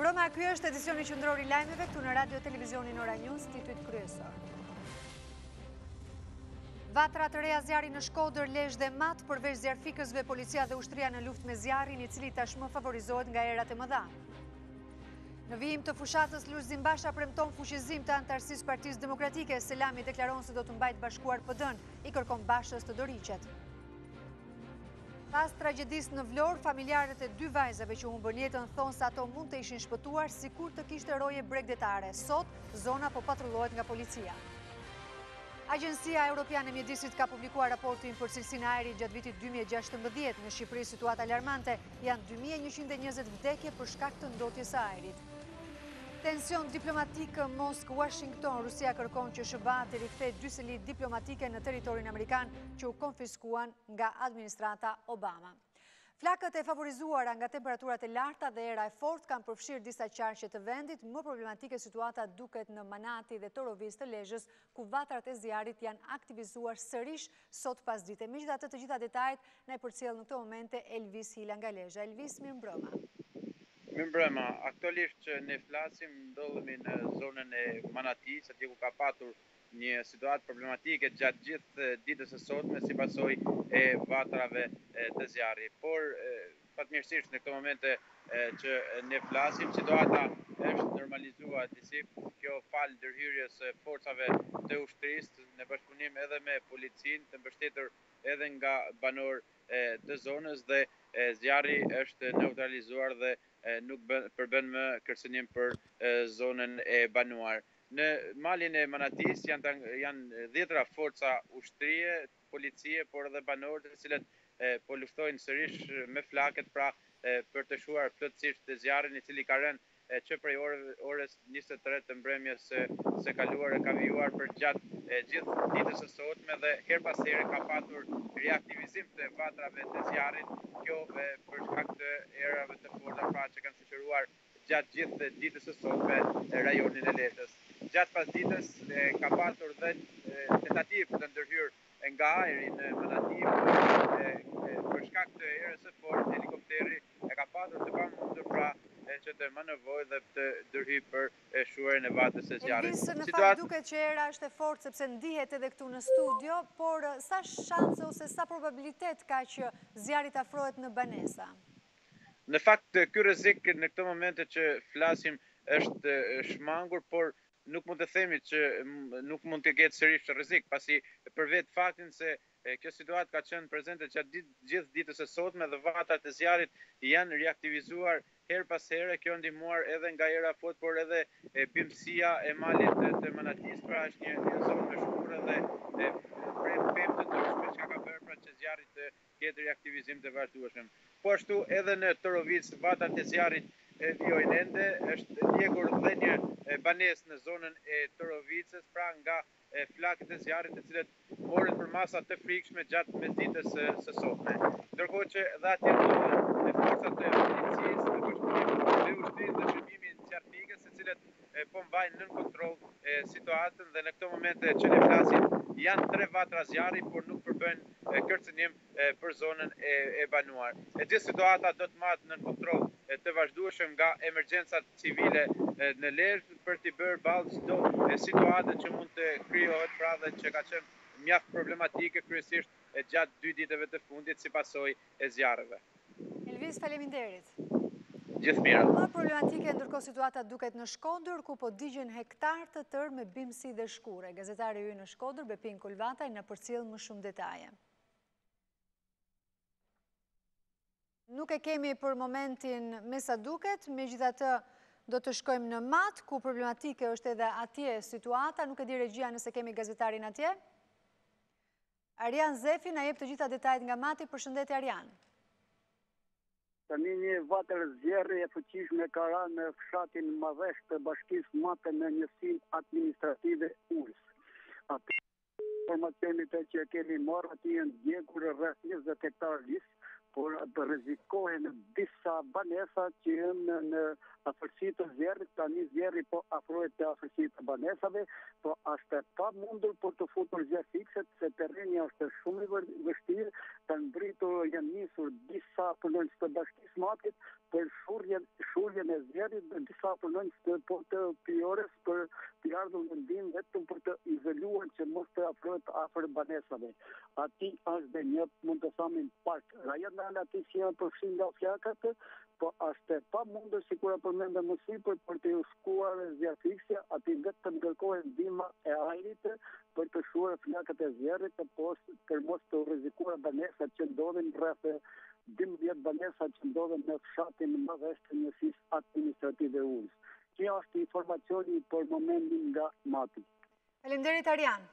Mirëmbrëma, ky është edicioni qendror i lajmeve këtu në Radio Televizionin Ora News, titujt kryesor. Vatra të reja zjarri në Shkodër, Lezhë dhe Mat, përveç zjarfikësve, policia dhe ushtria në luftë me zjarrin, i cili tashmë favorizohet nga erat e mëdha. Në vijim të fushatës, Lulzim Basha premton fuqizim të antarësisë Partisë Demokratike. Selami deklaron se do të mbajtë bashkuar PD-n, i kërkon Bashës të doriqet. Pas tragjedisë në Vlorë, familjarët e 2 vajzave që humbën jetën thonë se ato mund të ishin shpëtuar sikur të kishte roje bregdetare. Sot, zona po patrullohet nga policia. Agjencia Europiane e Mjedisit ka publikuar raportin për cilësinë e ajrit gjatë vitit 2016. Në Shqipëri situatë alarmante, janë 2120 vdekje për shkak të ndotjes së ajrit. Tension diplomatik Moskë-Washington. Rusia kërkon që SBA të rikthejë 2 seli diplomatike në territorin amerikan që u konfiskuan nga administrata Obama. Flakët e favorizuara nga temperaturat e larta dhe era e fortë kanë përfshirë disa qarqe të vendit. Më problematike situata duket në Manati dhe Toroviz të Lezhës, ku vatrat e zjarrit janë aktivizuar sërish sot pasdite. Megjithatë, të gjitha detajet na i përcjell në këtë momente Elvis Hila nga Lezhë. Elvis, mirëmbrëma. Mirëmbrëma, aktualisht që ne flasim, ndodhemi në zonën e Manatis, atje ku ka patur një situatë problematike gjatë gjithë ditës së sotme si pasojë e vatrave të zjarrit. Por fatmirësisht në këto momente që ne flasim, situata është normalizuar disi. Kjo fal ndërhyrjes forcave të ushtrisë në bashkëpunim edhe me policinë, të mbështetur edhe nga banor të zonës, dhe zjarri është neutralizuar dhe nuk përbën më kërcënim për zonën e banuar. Në malin e Manatis janë 10 forca ushtrie, policie, por edhe banorë, të cilët po luftojnë sërish me flakët, pra për të shuar plotësisht të zjarrin, i cili ka rënë që prej orës 23 të mbrëmjes së kaluar ka vijuar për gjatë gjithë ditës së sotme, dhe her pas here ka patur reaktivizim të vatrave të zjarrit. Kjo për shkak të erave të forta, pra, që kanë shoqëruar gjatë gjithë ditës së sotme rajonin e Lezhës. Gjatë pasditës ka patur dhe tentativë të ndërhyrë nga ajri në Manati, për shkak të erës së fortë, helikopteri e ka patur të pamundur, pra, që të manevrojë dhe të ndërhyjë për shuarjen e vatrës së zjarrit. Elvis, në fakt duket që era është e fortë, sepse ndihet edhe këtu në studio, por sa shanse ose sa probabilitet ka që zjarri të afrohet në banesa? Në fakt, ky rrezik në këtë momente që flasim është shmangur, por nuk mund të themi që nuk mund të ketë sërish rrezik, pasi për vetë faktin se kjo situatë ka qenë prezente gjatë gjithë ditës së sotme dhe vatrat e zjarrit janë reaktivizuar her pas here. Kjo ndihmuar edhe nga era fortë, por edhe bimësia e malit të Manatis, pra është një zonë me shkure dhe pemë të ndryshme që ka bërë pra që zjarri të ketë reaktivizim të vazhdueshëm. Po ashtu edhe në Torovic vatrat e zjarrit vijojnë ende, është ndjekur dhe një banesë në zonën e Torovicës, pra nga flakët e zjarrit, të cilët morën për masa të frikshme gjatë mesditës së sotme. Ndërkohë që dhe atje ndodhen forcat e policisë në bashkëpunim me ushtrisë dhe shërbimin zjarfikës, të cilët po mbajnë nën kontroll situatën, dhe në këto momente që ne flasim janë 3 vatra zjarri, por nuk përbën kërcënim për zonën e banuar. E gjithë situata do të mahet nën kontroll të vazhdueshëm nga emergjencat civile në Lezhë për t'i bërë ballë çdo situate që mund të krijohet, pra, dhe që ka qenë mjaft problematike kryesisht gjatë 2 ditëve të fundit si pasojë e zjarreve. Elvis, faleminderit. Gjithë mirë. Më problematike ndërkohë situata duket në Shkodër, ku po digjen hektar të tërë me bimësi dhe shkure. Gazetari ynë në Shkodër, Bepin Kulvataj, na përcjell më shumë detaje. Nuk e kemi për momentin me sa duket, megjithatë do të shkojmë në Mat, ku problematike është edhe atje situata. Nuk e di regjia nëse kemi gazetarin atje. Arian Zefi na jep të gjitha detajet nga Mati. Përshëndetje Arian. Tani një vatër zjerri e fuqishme ka rënë në fshatin Madhesh të bashkisë Mate në njësinë administrative Ulës. Atë informacionit që kemi marrë aty janë djegur rreth 20 hektar lisë, por rrezikohen disa banesa që janë në afërsi të zjerrit. Tani zjerri po afrohet të afërsi të banesave, po është pa mundur për të futur zjarr fikse, se terreni është shumë i vështirë të ngritur janë nisur disa punonjës të Bashkisë Matit për shurjen e zjarrit dhe disa punonjës të pijores për të ardhur në ndihmë vetëm për të izoluar që mos të afrohet afër banesave. Ati është dhe një, mund të thamin, park rajonal ati që janë përfshin nga flakat, po është pa mundur sikur përmendë më sipër për të shkuar zjarrfiksja, ati vetëm kërkohet ndihma e ajrit për të shuar flakat e zjarrit për mos të rrezikuar banesat që ndodhin rreth 12 banesa që ndodhen në fshatin më vestë të njësisë administrative Ulës. Kjo është informacioni për momentin nga Mati. Faleminderit Arjan.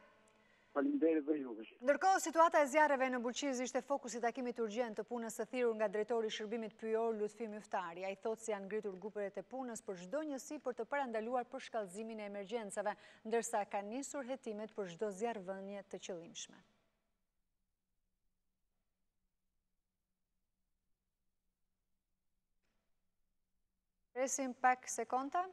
Faleminderit dhe juve. Ndërkohë, situata e zjarreve në Bulqiz ishte fokusi i takimit urgjent të punës së thirrur nga drejtori i shërbimit pyjor Lutfi Myftari. Ai thotë se janë ngritur gruperet e punës për çdo njësi për të parandaluar përshkallëzimin e emergjencave, ndërsa kanë nisur hetimet për çdo zjarrvënie të qëllimshme. Presim pak sekonda.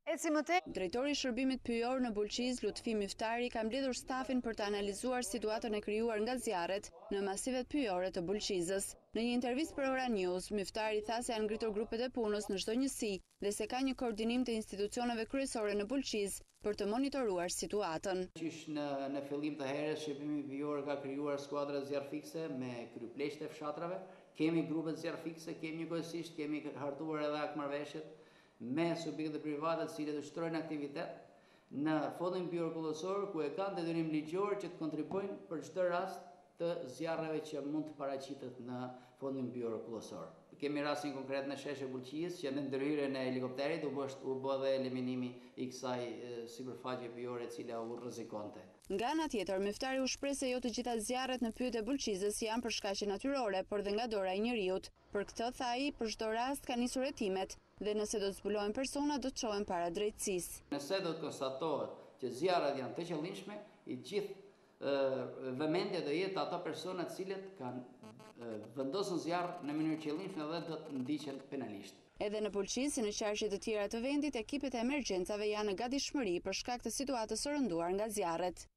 Drejtori i shërbimit pyjor në Bulqiz, Lutfi Myftari, ka mbledhur stafin për të analizuar situatën e krijuar nga zjarret në masivet pyjore të Bulqizës. Në një intervistë për Ora News, Myftari tha se janë ngritur grupet e punës në çdo njësi dhe se ka një koordinim të institucioneve kryesore në Bulqiz për të monitoruar situatën. Në fillim të herës, shërbimi pyjor ka krijuar skuadra zjarrfikse me krypleshtë e fshatrave. Kemi grupet zjarrfikse, kemi njëkohësisht kemi hartuar edhe akmarrveshjet me subjekte private të cilët ushtrojnë aktivitet në fondin pyjor kullësor, ku e kanë detyrim ligjor që të kontribuojnë për çdo rast të zjarreve që mund të paraqitet në fondin pyjor kullësor. Kemi rastin konkret në sheshe Bulqijës që në ndërhyrjen e helikopterit u bë dhe eliminimi i kësaj sipërfaqe pyjore e cila u rrezikonte. Nga ana tjetër, Myftari u shpreh se jo të gjitha zjarret në pyjet e Bulqizës janë për shkaqe natyrore, por dhe nga dora e njeriut. Për këtë, tha ai, për çdo rast ka nisur hetimet dhe nëse do të zbulohen persona, do të çohen para drejtësisë. Nëse do të konstatohet që zjarret janë të qëllimshme, i gjithë vëmendja do jetë ato persona të cilët kanë vendosur zjarr në mënyrë qëllimshme dhe do të ndiqen penalisht. Edhe në Bulqiz, si në qarqe të tjera të vendit, ekipet e emergjencave janë në gatishmëri për shkak të situatës së rënduar nga zjarret.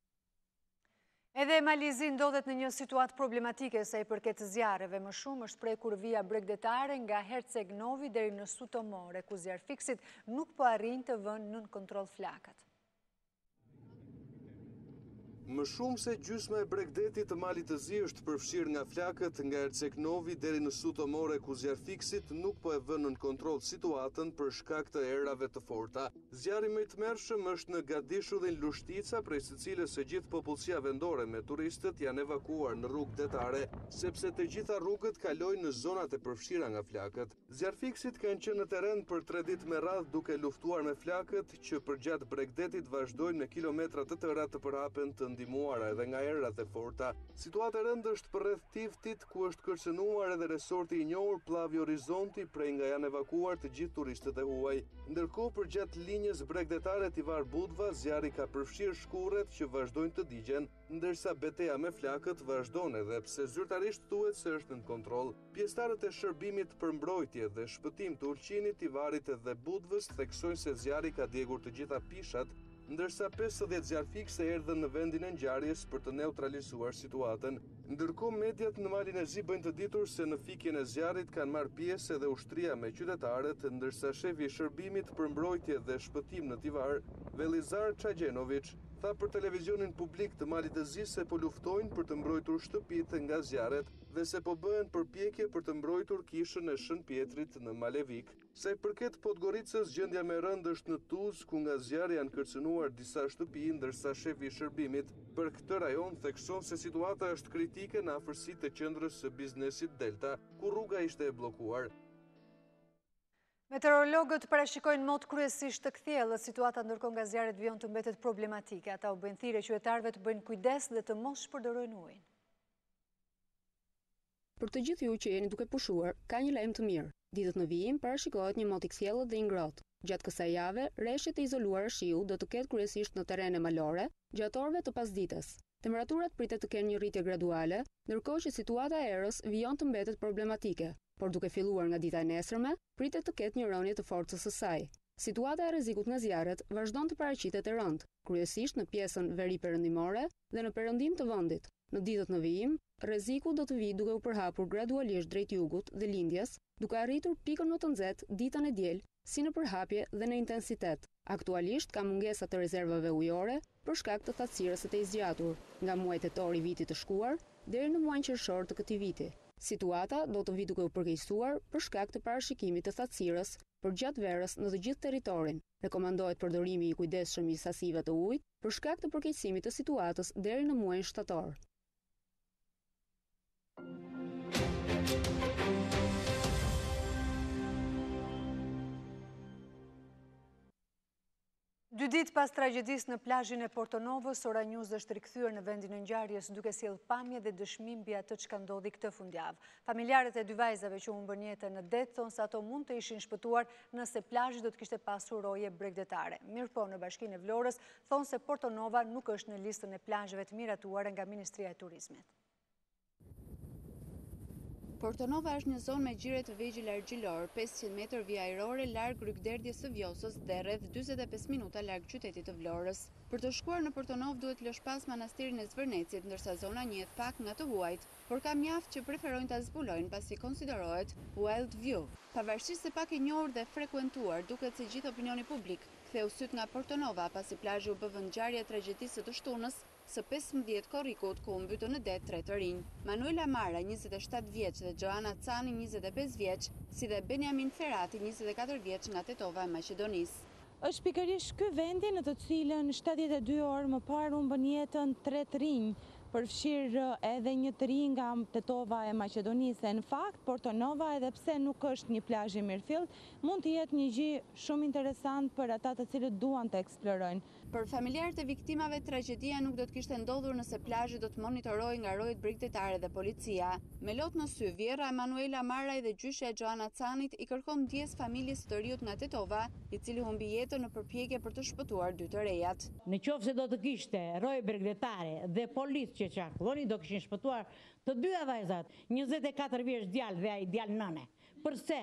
Edhe Malizi ndodhet në një situatë problematike sa i përket zjarreve. Më shumë është prekur vija bregdetare nga Herceg Novi deri në Sutomore, ku zjarrfiksit nuk po arrin të vënë nën kontroll flakat. Më shumë se gjysma e bregdetit të Malit të Zi është përfshirë nga flakët nga Herceg Novi deri në Sutomore, ku zjarrfiksit nuk po e vënë nën kontroll situatën për shkak të erave të forta. Zjarri më i tmerrshëm është në Gadishu dhe në Lushtica, prej së cilës së gjithë popullsia vendore me turistët janë evakuuar në rrugë detare, sepse të gjitha rrugët kalojnë në zonat e përfshira nga flakët. Zjarrfiksit kanë qenë në terren për 3 ditë me radhë duke luftuar me flakët që përgjatë bregdetit vazhdojnë me kilometra të tëra të përhapen të ndihmuara edhe nga erat e forta. Situata e rëndë është përreth Tiftit, ku është kërcënuar edhe resorti i njohur Pllavi Horizonti, prej nga janë evakuuar të gjithë turistët e huaj. Ndërkohë, përgjatë linjës bregdetare Tivar Budva, zjarri ka përfshirë shkurret që vazhdojnë të digjen, ndërsa betejë me flakët vazhdon edhe pse zyrtarisht thuhet se është në kontroll. Pjesëtarët e shërbimit për mbrojtje dhe shpëtim të Ulqinit, Tivarit dhe Budvës theksojnë se zjarri ka djegur të gjitha pishat, ndërsa 50 zjarrfikse erdhën në vendin e ngjarjes për të neutralizuar situatën. Ndërkohë, mediat në Malin e Zi bëjnë të ditur se në fikjen e zjarrit kanë marrë pjesë edhe ushtria me qytetarët, ndërsa shefi i shërbimit për mbrojtje dhe shpëtim në Tivar, Velizar Çajenović, tha për televizionin publik të Malit të Zi se po luftojnë për të mbrojtur shtëpitë nga zjarret dhe se po bëhen përpjekje për të mbrojtur kishën e Shën Pjetrit në Malevik. Sa i përket Podgoricës, gjendja më e rëndë është në Tuzë, ku nga zjarri janë kërcënuar disa shtëpi, ndërsa shefi i shërbimit për këtë rajon thekson se situata është kritike në afërsitë të qendrës së biznesit Delta, ku rruga ishte e bllokuar. Meteorologët parashikojnë mot kryesisht të kthjellët, situata ndërkohë nga zjarret vjen të mbetet problematike. Ata u bëjnë thirrje qytetarëve të bëjnë kujdes dhe të mos shpërdoren ujin. Për të gjithë ju që jeni duke pushuar, ka një lajm të mirë. Ditët në vijim parashikohet një mot i kthjellët dhe i ngrohtë. Gjatë kësaj jave, rreshtet e izoluara shiu do të ketë kryesisht në terrene malore, gjatë orëve të pasdites. Temperaturat pritet të kenë një rritje graduale, ndërkohë që situata e erës vjen të mbetet problematike, por duke filluar nga dita e nesërme, pritet të ketë një rënje të forcës së saj. Situata e rrezikut nga zjarret vazhdon të paraqitet e rëndë, kryesisht në pjesën veri-perëndimore dhe në perëndim të vendit. Në ditët në vijim, rreziku do të vijë duke u përhapur gradualisht drejt jugut dhe lindjes, duke arritur pikën më të nxehtë ditën e diel, si në përhapje dhe në intensitet. Aktualisht ka mungesa të rezervave ujore për shkak të thatësirës së të zgjatur nga muaji tetor i vitit të shkuar deri në muajin qershor të këtij viti. Situata do të vijë duke u përkeqësuar për shkak të parashikimit të thatësirës për gjatë verës në të gjithë territorin. Rekomandohet përdorimi i kujdesshëm i sasive të ujit për shkak të përkeqësimit të situatës deri në muajin shtator. Dy ditë pas tragjedisë në plazhin e Portonovës, Ora News është rikthyer në vendin e ngjarjes duke sjellë pamje dhe dëshmi mbi atë çka ndodhi këtë fundjavë. Familjarët e dy vajzave që humbën jetën në det thonë se ato mund të ishin shpëtuar nëse plazhi do të kishte pasur roje bregdetare. Mirëpo në Bashkinë e Vlorës thonë se Portonova nuk është në listën e plazheve të miratuara nga Ministria e Turizmit. Portonova është një zonë me gjire të vegjël argjilor, 500 metër vija ajrore larg rrugderdhjes së Vjosës dhe rreth 45 minuta larg qytetit të Vlorës. Për të shkuar në Portonovë duhet lësh pas manastirin e Zvërnecit, ndërsa zona njihet pak nga të huajt, por ka mjaft që preferojnë ta zbulojnë pasi konsiderohet wild view. Pavarësisht se pak i njohur dhe frekuentuar, duket se gjithë opinioni publik ktheu syt nga Portonova pasi plazhi u bë vend ngjarje e tragjedisë së të shtunës së 15 korrikut ku u mbytën në det 3 të rinj. Manuela Mara, 27 vjeç dhe Joana Cani, 25 vjeç, si dhe Benjamin Ferati, 24 vjeç nga Tetova e Maqedonisë. Është pikërisht ky vendi në të cilën 72 orë më parë humbën jetën 3 të rinj, përfshirë edhe një të rinj nga Tetova e Maqedonisë. Në fakt, Portonova, edhe pse nuk është një plazh i mirëfillt, mund të jetë një gjë shumë interesant për ata të cilët duan të eksplorojnë. Për familjarët e viktimave, tragjedia nuk do të kishte ndodhur nëse plazhi do të monitorohej nga rojet bregdetare dhe policia. Me lot në sy, vjerra Emanuela Maraj dhe gjyshja Joana Canit i kërkon ndjes familjes së të riut nga Tetova, i cili humbi jetën në përpjekje për të shpëtuar dy të rejat. Në qoftë se do të kishte roje bregdetare dhe policë që qarkullonin, do kishin shpëtuar të dyja vajzat, 24 vjeç djalë dhe ai djalë nëne. Përse?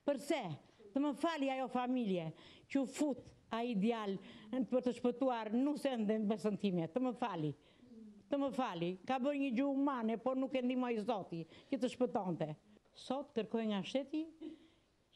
Përse? Të më fali ajo familje që u fut ai djalë për të shpëtuar nuk se ndë në besën time, të më fali. Të më fali, ka bërë një gjuhë humane, por nuk e ndihmoi Zoti që të shpëtonte. Sot kërkoj nga shteti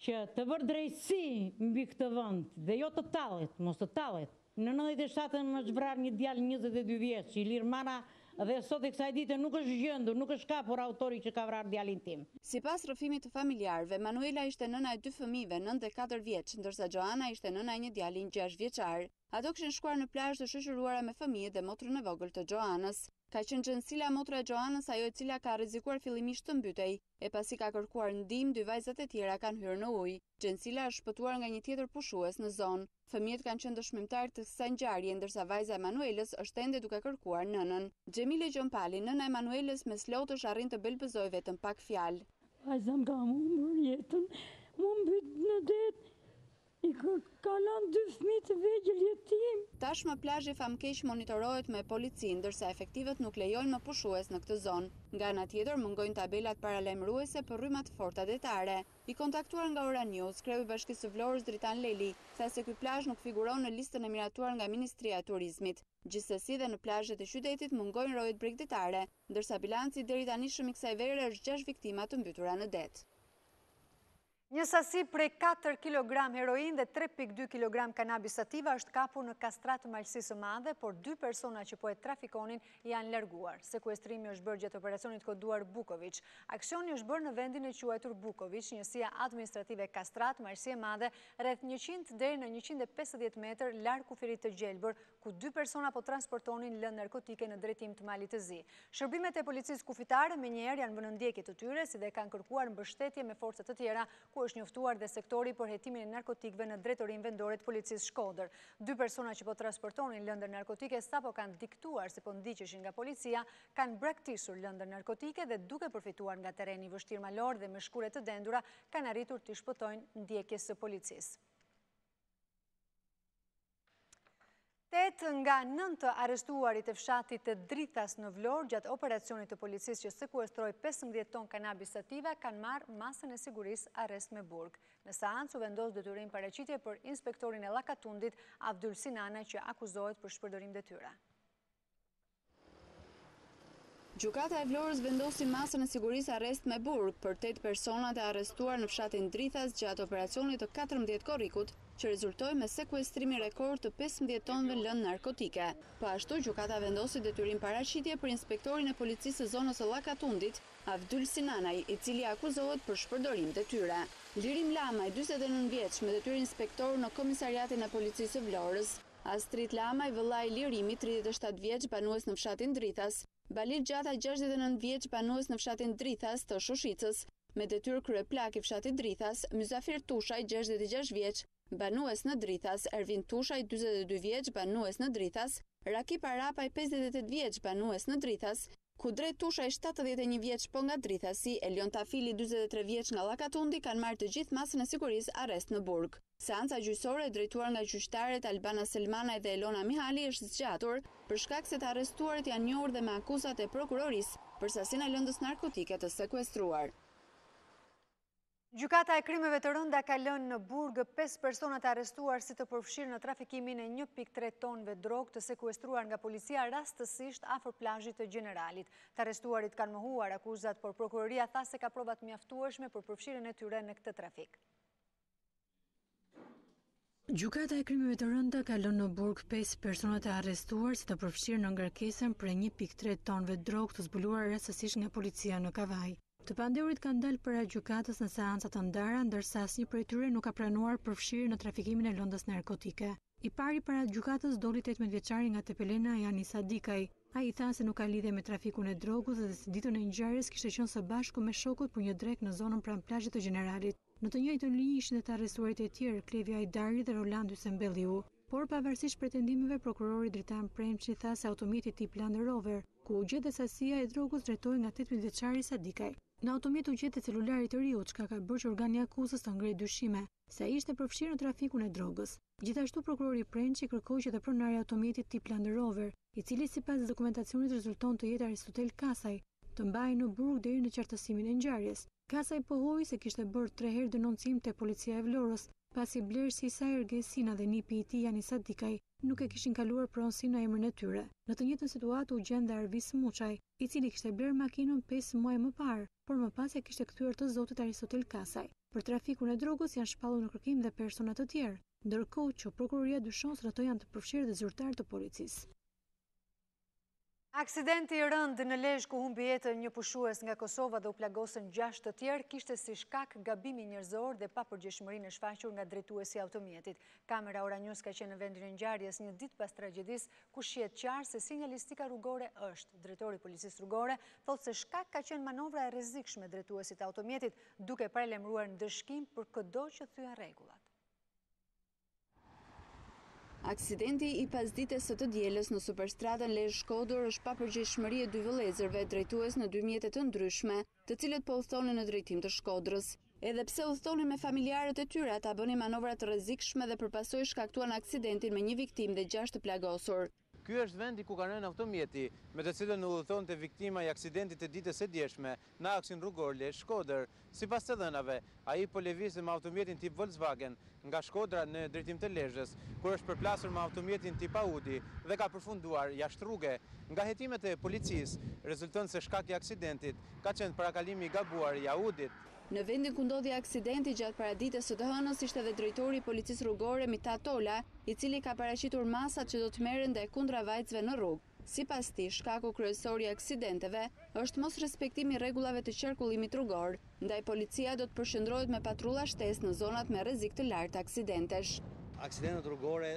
që të bërë drejtësi mbi këtë vend dhe jo të tallet, mos të tallet. Në 97-ën më zhvrar një djalë 22 vjeç, i lirë mana, dhe sot e kësaj dite nuk është gjendur, nuk është kapur autori që ka vrarë djalin tim. Sipas rrëfimit të familjarëve, Manuela ishte nëna e dy fëmijëve, 9 dhe 4 vjeç, ndërsa Joana ishte nëna e një djali 6 vjeçar. Ato kishin shkuar në plazh të shoqëruara me fëmijët dhe motrën e vogël të Joanës. Ka qenë Gjensila, motra e Joanës, ajo e cila ka rrezikuar fillimisht të mbytej, e pasi ka kërkuar ndihmë, dy vajzat e tjera kanë hyrë në ujë. Gjensila është shpëtuar nga një tjetër pushues në zonë. Fëmijët kanë qenë dëshmimtar të kësaj ngjarje, ndërsa vajza e Manuelës është ende duke kërkuar nënën. Xhemile Gjompali, nëna e Manuelës, me slotësh arrin të belbëzoj vetëm pak fjalë. Vajza më ka humbur jetën, më mbyt në det. I kalan 2 fëmijë të vegjël jetim. Tashmë plazhi famkeq monitorohet me polici, ndërsa efektivët nuk lejojnë më pushues në këtë zonë. Nga ana tjetër mungojnë tabelat paralajmëruese për rryma të forta detare. I kontaktuar nga Ora News, kreu i Bashkisë së Vlorës Dritan Leli tha se ky plazh nuk figuron në listën e miratuar nga Ministria e Turizmit. Gjithsesi dhe në plazhet e qytetit mungojnë rojet bregdetare, ndërsa bilanci deri tanishëm i kësaj vere është 6 viktima të mbytura në det. Një sasi prej 4 kg heroin dhe 3,2 kg kanabis sativa është kapur në kastrat të Malësisë së Madhe, por 2 persona që po e trafikonin janë larguar. Sekuestrimi është bërë gjatë operacionit koduar Buković. Aksioni është bërë në vendin e quajtur Buković, njësia administrative Kastrat, Malësi e Madhe, rreth 100 deri në 150 metër larg kufirit të Gjelbër, ku 2 persona po transportonin lëndë narkotike në drejtim të Malit të Zi. Shërbimet e policisë kufitare menjëherë janë vënë ndjekje të tyre, si dhe kanë kërkuar mbështetje me forcat të tjera, ku është njoftuar dhe sektori për hetimin e narkotikëve në drejtorinë vendore të policisë Shkodër. 2 persona që po transportonin lëndër narkotike sapo kanë diktuar se po ndiqeshin nga policia, kanë braktisur lëndër narkotike dhe duke përfituar nga terreni vështirë malor dhe me shkure të dendura, kanë arritur të shpëtojnë ndjekjes së policisë. 8 nga 9 të arrestuarit e fshatit të Drithas në Vlorë gjatë operacionit të policisë që sekuestroi 15 ton kanabis sativa kanë marrë masën e sigurisë arrest me burg. Në seancë u vendos detyrim paraqitje për inspektorin e Llakatundit Abdul Sinana që akuzohet për shpërdorim detyra. Gjykata e Vlorës vendosi masën e sigurisë arrest me burg për 8 personat e arrestuar në fshatin Drithas gjatë operacionit të 14 korrikut, që rezultoi me sekuestrimi rekord të 15 tonëve lënë narkotike. Po ashtu, gjykata vendosi detyrim paraqitje për inspektorin e policisë së zonës së Llakatundit, Abdul Sinanaj, i cili akuzohet për shpërdorim detyre. Lirim Lamaj, 49 vjeç, me detyrë inspektor në komisariatin e policisë së Vlorës. Astrid Lamaj, vëllai i Lirimi, 37 vjeç, banues në fshatin Drithas. Balir Gjata, 69 vjeç, banues në fshatin Drithas të Shushicës, me detyrë kryeplak i fshatit Drithas, Myzafir Tushaj, 66 vjeç, banues në Drithas, Ervin Tushaj, 42 vjeç, banues në Drithas, Rakip Arapaj, 58 vjeç, banues në Drithas, Kudret Tushaj, 71 vjeç, po nga Drithasi, Elion Tafili, 43 vjeç nga Llakatundi, kanë marrë të gjithë masën e sigurisë arrest në burg. Seanca gjyqësore drejtuar nga gjyqtarët Albana Selmanaj dhe Elona Mihali është zgjatur për shkak se të arrestuarit janë njohur dhe me akuzat e prokurorisë për sasinë e lëndës narkotike të sekuestruar. Gjykata e krimeve të rënda ka lënë në burg 5 personat arrestuar si të përfshirë në trafikimin e 1.3 tonëve drogë të sekuestruar nga policia rastësisht afër plazhit të Generalit. Të arrestuarit kanë mohuar akuzat, por prokuroria tha se ka provat mjaftueshme për përfshirjen e tyre në këtë trafik. Gjykata e krimeve të rënda ka lënë në burg 5 personat e arrestuar si të përfshirë në ngarkesën për 1.3 tonëve drogë të zbuluar rastësisht nga policia në Kavaj. Të pandehurit kanë dalë para gjykatës në seanca të ndara, ndërsa asnjë prej tyre nuk ka pranuar përfshirje në trafikimin e lëndës narkotike. I pari para gjykatës doli 18 vjeçari nga Tepelena Jani Sadikaj. Ai tha se nuk ka lidhje me trafikun e drogës dhe se ditën e ngjarjes kishte qenë së bashku me shokut për një drek në zonën pranë plazhit të Generalit. Në të njëjtën linjë ishin edhe të arrestuarit e tjerë, Klevi Ajdari dhe Roland Hysembelliu. Por pavarësisht pretendimeve, prokurori Dritan Premçi tha se automjeti tip Land Rover, ku u gjet dhe sasia e drogës, drejtohej nga 18 vjeçari Sadikaj. Në automjet u gjet celulari i riut, çka ka bërë që organi i akuzës të ngrej dyshime se ai ishte përfshirë në trafikun e drogës. Gjithashtu prokurori Premçi kërkoi që të pronari i automjetit tip Land Rover, i cili sipas dokumentacionit rezulton të jetë Aristotel Kasaj, të mbahej në burg deri në qartësimin e ngjarjes. Kasaj pohoi se kishte bërë 3 herë denoncim te policia e Vlorës, pasi blerësi i saj Ergesina dhe nipi i tij Jani Sadikaj nuk e kishin kaluar pronësinë në emrin e tyre. Në të njëjtën situatë u gjen dhe Arvis Muçaj, i cili kishte blerë makinën 5 muaj më parë, por më pas e kishte kthyer të zotit Aristotel Kasaj. Për trafikun e drogës janë shpallur në kërkim dhe persona të tjerë, ndërkohë që prokuroria dyshon se ato janë të përfshirë dhe zyrtarë të policisë. Aksidenti i rënd në Lezhë ku humbi jetën një pushues nga Kosova dhe u plagosën 6 të tjerë kishte si shkak gabimi njerëzor dhe papërgjegjësinë e shfaqur nga drejtuesi i automjetit. Kamera Ora News ka qenë në vendin e ngjarjes një ditë pas tragjedisë, ku shihet qartë se sinjalistika rrugore është. Drejtori i policisë rrugore thotë se shkak ka qenë manovra e rrezikshme e drejtuesit të automjetit, duke paralajmëruar ndëshkim për çdo që thyen rregullat. Aksidenti i pasdites së të dielës në superstradën Lezhë-Shkodër është papërgjegjësi e 2 vëllezërve drejtues në 2 mjete të ndryshme, të cilët po udhtonin në drejtim të Shkodrës. Edhe pse udhtonin me familjarët e tyre, ata bënin manovra të rrezikshme dhe përpasoj shkaktuan aksidentin me 1 viktimë dhe 6 të plagosur. Ky është vendi ku ka rënë automjeti, me të cilën u udhëtonte viktima i aksidentit të ditës së djeshme në aksin rrugor Lezhë-Shkodër. Sipas të dhënave, ai po lëvizte me automjetin tip Volkswagen nga Shkodra në drejtim të Lezhës, kur është përplasur me automjetin tip Audi dhe ka përfunduar jashtë rruge. Nga hetimet e policisë, rezulton se shkaki i aksidentit ka qenë parakalimi i gabuar i Audit. Në vendin ku ndodhi aksidenti gjatë paradites së të hënës ishte edhe drejtori i policisë rrugore Mitat Tola, i cili ka paraqitur masat që do të merren ndaj kundravajtësve në rrugë. Sipas tij, shkaku kryesor i aksidenteve është mos respektimi i rregullave të qarkullimit rrugor, ndaj policia do të përqendrohet me patrulla shtesë në zonat me rrezik të lartë aksidentesh. Aksidentet rrugore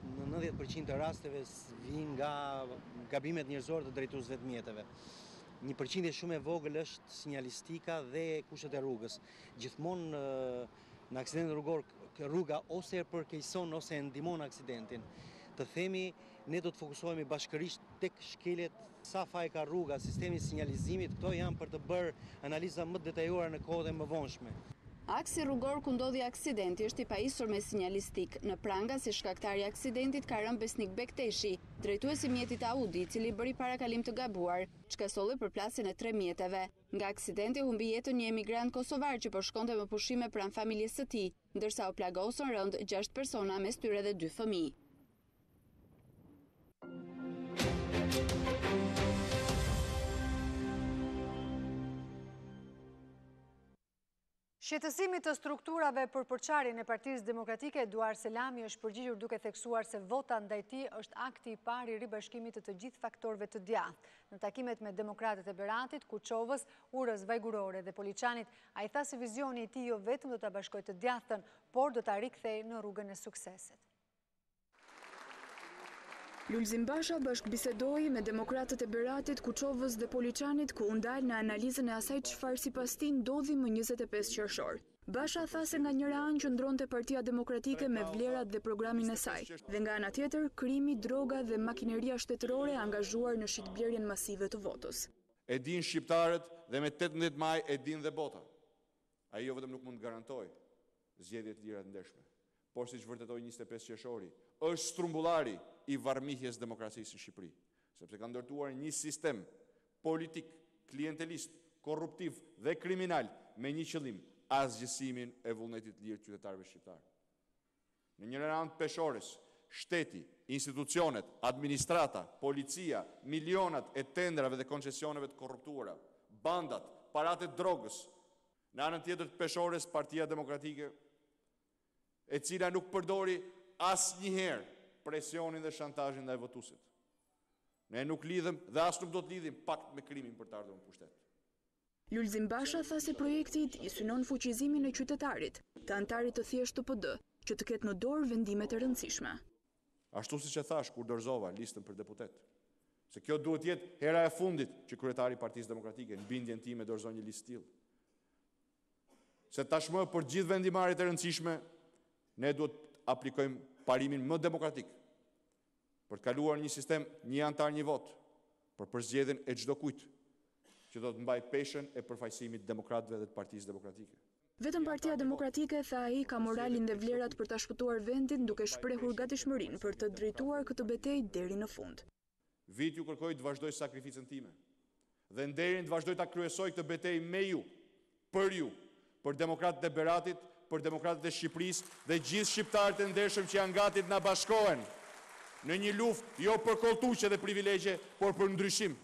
në 90% të rasteve vijnë nga gabimet njerëzore të drejtuesve të mjeteve. Një përqindje shumë e vogël është sinjalistika dhe kushtet e rrugës. Gjithmonë në aksident rrugor rruga ose e përkeqëson ose e ndihmon aksidentin. Të themi, ne do të fokusohemi bashkërisht tek shkeljet, sa faj ka rruga, sistemi i sinjalizimit, këto janë për të bërë analiza më detajuara në kohët e mëvonshme. Aksi rrugor ku ndodhi aksidenti është i pajisur me sinjalistik. Në pranga si shkaktari i aksidentit ka rënë Besnik Bekteshi, drejtuesi mjetit Audi, i cili bëri parakalim të gabuar, çka solli përplasjen e 3 mjeteve. Nga aksidenti humbi jetën një emigrant kosovar që po shkonte me pushime pranë familjes së tij, ndërsa u plagosën rënd 6 persona, mes tyre dhe 2 fëmijë. Shqetësimit të strukturave për përçarjen e Partisë Demokratike, Eduard Selami është përgjigjur duke theksuar se vota ndaj tij është akti i parë i ribashkimit të gjithë faktorëve të djathtë. Në takimet me demokratët e Beratit, Kuçovës, Urës, Vajgurore dhe Poliçanit, ai tha se vizioni i tij jo vetëm do ta bashkojë të djathtën, por do ta rikthejë në rrugën e suksesit. Lulzim Basha bashkëbisedoi me demokratët e Beratit, Kuçovës dhe Poliçanit, ku u ndal në analizën e asaj çfarë sipas tij ndodhi më 25 qershor. Basha tha se nga njëra anë qëndronte Partia Demokratike me vlerat dhe programin e saj, dhe nga ana tjetër krimi, droga dhe makineria shtetërore angazhuar në shitblerjen masive të votës. E din shqiptarët dhe me 18 maj e din dhe bota. Ai jo vetëm nuk mund të garantoj zgjedhje të lira të ndershme, por siç vërtetoi 25 qershori, është strumbullari i varrmihjes demokracisë në Shqipëri, sepse ka ndërtuar një sistem politik, klientelist, korruptiv dhe kriminal me një qëllim, asgjësimin e vullnetit të lirë të qytetarëve shqiptar. Në një anë të peshores, shteti, institucionet, administrata, policia, milionat e tendrave dhe koncesioneve të korruptuara, bandat, paratet drogës. Në anën tjetër të peshores, Partia Demokratike, e cila nuk përdori asnjëherë presionin dhe shantazhin ndaj votuesit. Ne nuk lidhem dhe as nuk do të lidhim pakt me krimin për të ardhur në pushtet. Lulzim Basha tha se projekti i tij synon fuqizimin e qytetarit, të antarit të thjeshtë të PD, që të ketë në dorë vendimet e rëndësishme. Ashtu siç e thash kur dorëzova listën për deputet, se kjo duhet të jetë hera e fundit që kryetari i Partisë Demokratike në bindjen time dorëzon një listë tillë. Se tashmë për gjithë vendimarrjet e rëndësishme ne duhet aplikojmë parimin më demokratik për të kaluar një sistem një antar një vot, për zgjedhjen e çdo kujt që do të mbaj peshën e përfaqësimit të demokratëve dhe të Partisë Demokratike. Vetëm Partia Demokratike, tha ai, ka moralin dhe vlerat për ta shpëtuar vendin, duke shprehur gatishmërinë për të drejtuar këtë betejë deri në fund. Vit ju kërkoj të vazhdoj sakrificën time dhe nderin të vazhdoj ta kryesoj këtë betejë me ju, për demokratët e Beratit, për demokratët e Shqipërisë dhe gjithë shqiptarët e ndershëm që janë gati të na bashkohen në një luftë jo për kolltuqe dhe privilegje, por për ndryshim.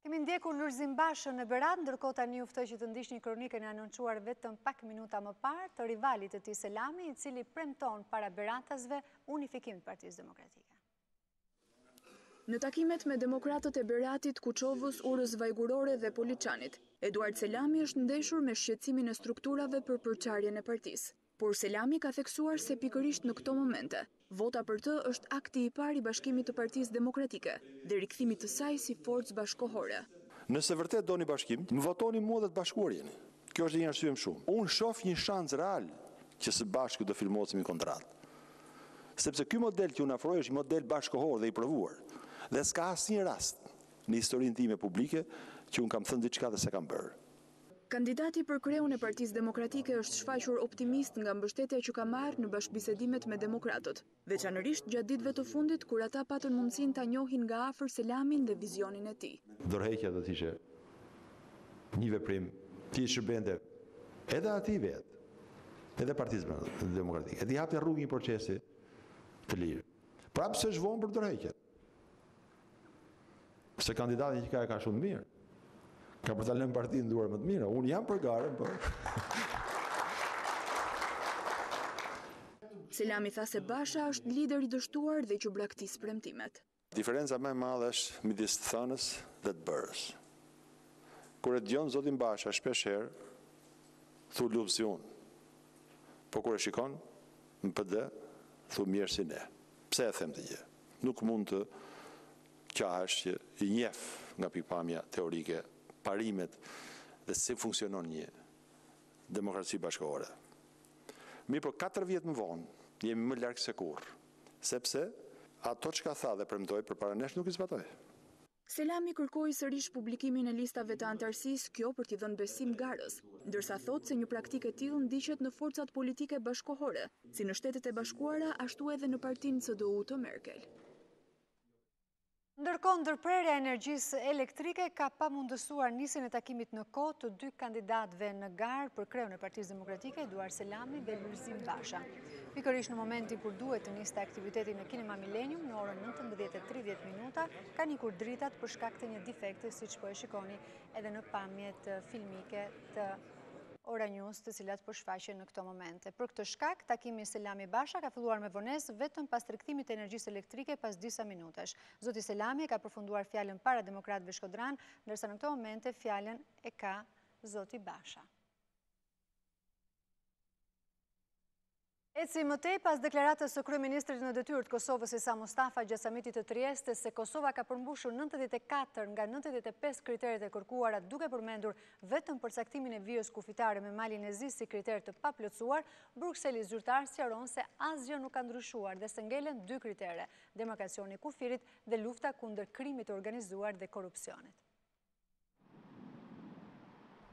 Kemi ndjekur Lulzim Bashën në Berat, ndërkohë tani ju ftoj që të ndiqni kronikën e anoncuar vetëm pak minuta më parë të rivalit të tij Selami, i cili premton para beratasve unifikim të Partisë Demokratike. Në takimet me demokratët e Beratit, Kuçovës, Urës, Vajgurore dhe Poliçanit, Eduard Selami është ndeshur me shqetësimin e strukturave për përçarjen e partisë. Por Selami ka theksuar se pikërisht në këto momente, vota për të është akti i parë i bashkimit të Partisë Demokratike dhe rikthimit të saj si forcë bashkohore. Nëse vërtet doni bashkim, më votoni mua dhe të bashkuar jeni. Kjo është një arsye më shumë. Unë shoh një shans real që së bashku do firmosemi kontratë. Sepse ky model që unë afroj është një model bashkohor dhe i provuar. Dhe s'ka asnjë rast në historinë time publike që unë kam thënë diçka dhe se kam bërë. Kandidati për kreun e Partisë Demokratike është shfaqur optimist nga mbështetja që ka marrë në bashkëbisedimet me demokratët, veçanërisht gjatë ditëve të fundit kur ata patën mundësinë ta njohin nga afër Selamin dhe vizionin e tij. Dorëheqja do të ishte një veprim që i shërbente edhe atij vet, edhe Partisë Demokratike. Ti hapte rrugë një procesi të lirë. Prapë s'është vonë për dorëheqje. Se kandidati që ka shumë mirë. Ka për të lënë partinë duar më të mira. Unë jam për garën, por... Selami tha se Basha është lider i dështuar dhe që braktis premtimet. Diferenca më e madhe është midis të thënës dhe të bërës. Kur e dëgjon zotin Basha shpeshherë, thu lup si unë. Po kur e shikon, në PD, thu mirë si ne. Pse e them të gjë? Nuk mund të qahesh që i njeh nga pikpamja teorike parimet dhe si funksionon një demokraci bashkëkohore. Mirë, por 4 vjet më vonë jemi më larg se kurrë, sepse ato çka tha dhe premtoi përpara nesh nuk i zbatoi. Selami kërkoi sërish publikimin e listave të antarësisë, kjo për t'i dhënë besim garës, ndërsa thotë se një praktikë e tillë ndiqet në forcat politike bashkohore, si në Shtetet e Bashkuara, ashtu edhe në partinë CDU të Merkel. Ndërkohë, ndërprerja e energjisë elektrike ka pamundësuar nisjen e takimit në kohë të dy kandidatëve në garë për kreun e Partisë Demokratike, Eduard Selami dhe Lulzim Basha. Pikërisht në momentin kur duhet të niste aktiviteti në Kinema Millennium në orën 19:30, ka nikur dritat për shkak të një defekti, siç po e shikoni edhe në pamjet filmike të Ora News, të cilat po shfaqen në këto momente. Për këtë shkak, takimi Selami Basha ka filluar me vonesë vetëm pas tregtimit të energjisë elektrike pas disa minutash. Zoti Selami ka përfunduar fjalën para demokratëve shkodran, ndërsa në këto momente fjalën e ka zoti Basha. Eci më tej pas deklaratës së kryeministrit në detyrë të Kosovës Isa Mustafa gjatë samitit të Triestes se Kosova ka përmbushur 94 nga 95 kriteret e kërkuara, duke përmendur vetëm përcaktimin e vijës kufitare me malin e zi si kriter të paplotësuar, Brukseli zyrtar sqaron se asgjë nuk ka ndryshuar dhe se ngelen dy kritere: demarkacioni i kufirit dhe lufta kundër krimit të organizuar dhe korrupsionit.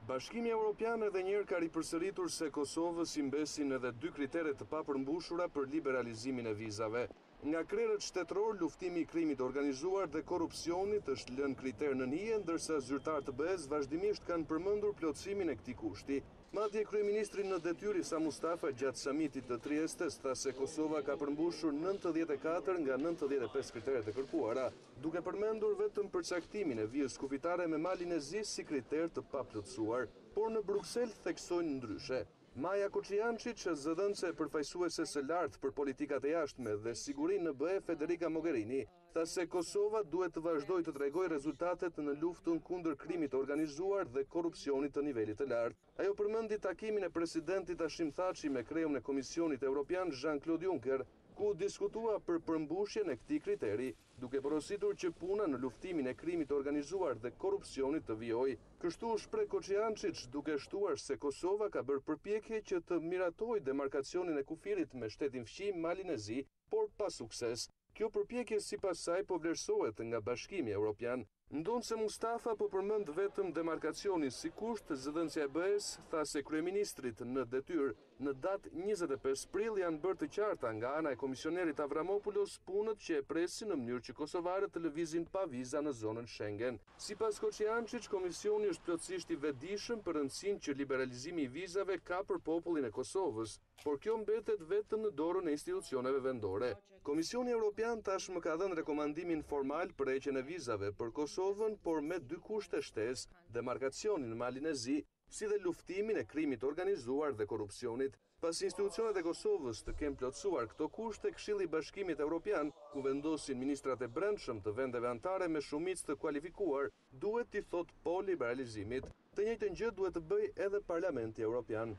Bashkimi Evropian edhe njërë ka ripërsëritur se Kosovës i mbesin edhe dy kriteret të papërmbushura për liberalizimin e vizave. Nga krerët shtetëror, luftimi i krimit organizuar dhe korrupsionit është lënë kriter në nije, ndërsa zyrtarët të BE-s vazhdimisht kanë përmendur plotësimin e këtij kushti. Madje kryeministri në detyrë Isa Mustafa gjatë samitit të Triestes tha se Kosova ka përmbushur 94 nga 95 kriteret e kërkuara, duke përmendur vetëm përcaktimin e vijës kufitare me malin e zi si kriter të paplotësuar, por në Bruksel theksojnë ndryshe. Maja Koçiançi, zëdhënëse e përfaqësuese së lartë për politikat e jashtme dhe sigurinë në BE, Federica Mogherini, tha se Kosova duhet të vazhdojë të tregojë rezultatet në luftën kundër krimit të organizuar dhe korrupsionit të nivelit të lartë. Ajo përmendi takimin e presidentit Hashim Thaçi me kreun e Komisionit Evropian Jean-Claude Juncker, ku diskutua për përmbushjen e këtij kriteri, duke porositur që puna në luftimin e krimit të organizuar dhe korrupsionit të vijojë. Kështu u shpreh Koçiançiç, duke shtuar se Kosova ka bërë përpjekje që të miratojë demarkacionin e kufirit me shtetin fqi malin e zi, por pa sukses. Kjo përpjekje sipas saj po vlerësohet nga Bashkimi Evropian. Ndonse Mustafa po përmend vetëm demarkacionin si kusht, zëdhënësja e BE-s tha se kryeministrit në detyrë në datë 25 prill janë bërë të qarta nga ana e komisionerit Avramopoulos punët që e presin në mënyrë që kosovarët të lëvizin pa viza në zonën Schengen. Sipas Koçiançiç, komisioni është plotësisht i vetëdijshëm për rëndësinë që liberalizimi i vizave ka për popullin e Kosovës, por kjo mbetet vetëm në dorën e institucioneve vendore. Komisioni Evropian tashmë ka dhënë rekomandimin formal për heqjen e vizave për Kosovën, por me dy kushte shtesë: demarkacionin në malin e zi, si dhe luftimin e krimit organizuar dhe korrupsionit. Pas institucionet e Kosovës të kenë plotësuar këto kushte, Këshilli i Bashkimit Evropian, ku vendosin ministrat e brendshëm të vendeve anëtare me shumicë të kualifikuar, duhet t'i thotë po liberalizimit. Të njëjtën gjë duhet të bëjë edhe Parlamenti Evropian.